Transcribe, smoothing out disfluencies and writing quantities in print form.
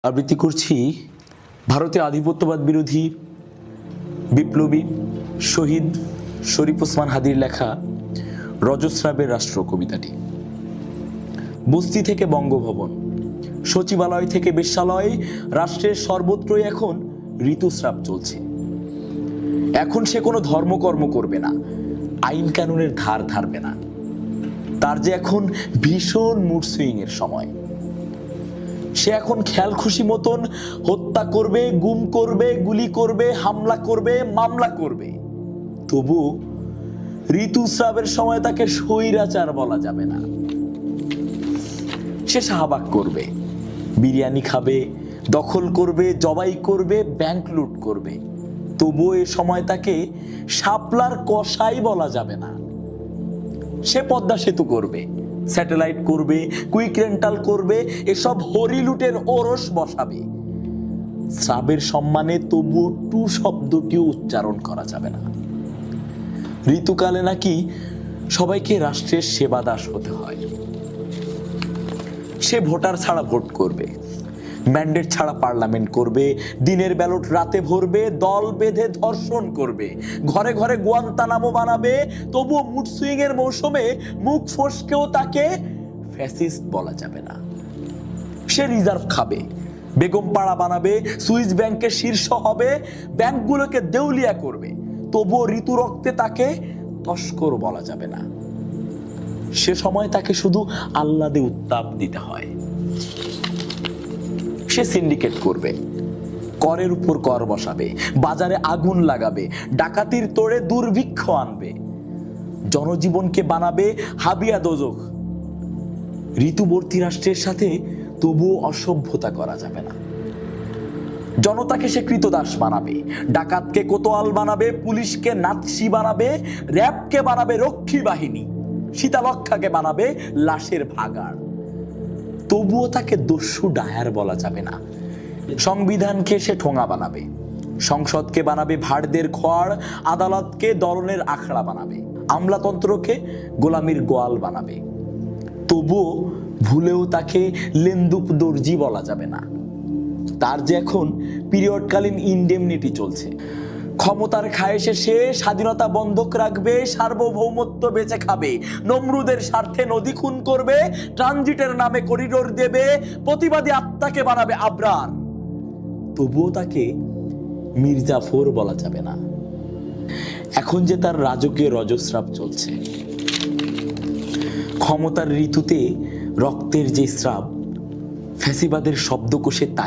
আবৃত্তি করছি ভারতীয় আধিপত্যবাদ বিরোধী বিপ্লবী শহীদ শরীফ ওসমান হাদির লেখা রজস্রাবের রাষ্ট্র কবিতাটি। বস্তি থেকে বঙ্গভবন, সচিবালয় থেকে বেশ্যালয়, রাষ্ট্রের সর্বত্রই এখন ঋতুস্রাব চলছে। এখন সে কোনো ধর্মকর্ম করবে না, আইন কানুনের ধার ধারবে না। তার যে এখন ভীষণ মুড সুইং এর সময়। সে এখন খেয়াল খুশি মতন হত্যা করবে, গুম করবে, গুলি করবে, হামলা করবে, মামলা করবে। তবু ঋতুস্রাবের সময় তাকে স্বৈরাচার বলা যাবে না। সে শাহবাগ করবে, বিরিয়ানি খাবে, দখল করবে, জবাই করবে, ব্যাংক লুট করবে। তবু এ সময় তাকে শাপলার কসাই বলা যাবে না। সে পদ্মা সেতু করবে, স্যাটেলাইট করবে, কুইক রেন্টাল করবে, এসব হরিলুটের ওরস বসাবে। শ্রাবের সম্মানে তবুও টু শব্দটিও উচ্চারণ করা যাবে না। ঋতুকালে নাকি সবাইকে রাষ্ট্রের সেবাদাস হতে হয়। সে ভোটার ছাড়া ভোট করবে, ম্যান্ডেট ছাড়া পার্লামেন্ট করবে, দিনের ব্যালট রাতে ভরবে, দল বেঁধে ধর্ষণ করবে, ঘরে ঘরে গুয়ান্তানামো বানাবে। তবুও মুড সুইং এর মৌসুমে মুখ ফসকেও তাকে ফ্যাসিস্ট বলা যাবে না। সে রিজার্ভ খাবে, বেগম পাড়া বানাবে, সুইস ব্যাংকের শীর্ষ হবে, ব্যাংকগুলোকে দেউলিয়া করবে। তবুও ঋতু রক্তে তাকে তস্কর বলা যাবে না। সে সময় তাকে শুধু আহ্লাদে উত্তাপ দিতে হয়। সে সিন্ডিকেট করবে, করের উপর কর বসাবে, বাজারে আগুন লাগাবে, ডাকাতির তোড়ে দুর্ভিক্ষ আনবে, জনজীবনকে বানাবে হাবিয়া দোজখ। ঋতুবর্তী রাষ্ট্রের সাথে তবুও অসভ্যতা করা যাবে না। জনতাকে সে কৃতদাস বানাবে, ডাকাতকে কোতোয়াল বানাবে, পুলিশকে নাৎসি বানাবে, র্যাবকে বানাবে রক্ষী বাহিনী, সীতালক্ষাকে বানাবে লাশের ভাগাড়। তবুও তাকে দস্যু ডায়ার বলা যাবে না। সংবিধানকে সে ঠোঙা বানাবে, সংসদকে বানাবে ভাড়দের খোয়াড়, আদালতকে দলনের আখড়া বানাবে, আমলাতন্ত্রকে গোলামির গোয়াল বানাবে। তবুও ভুলেও তাকে লেন্দুপ দর্জি বলা যাবে না। তার যে এখন পিরিয়ডকালীন ইনডেমনিটি চলছে। ক্ষমতার খায়েশে সে স্বাধীনতা বন্ধক রাখবে, সার্বভৌমত্ব বেঁচে খাবে, নমরুদের স্বার্থে নদী খুন করবে, ট্রানজিটের নামে করিডোর দেবে, প্রতিবাদী আত্মাকে বানাবে আবরার। তবুও তাকে মির্জাফর বলা যাবে না। এখন যে তার রাজকীয় রজস্রাব চলছে, ক্ষমতার ঋতুতে রক্তের যে স্রাব, ফ্যাসিবাদের শব্দকোষে তাই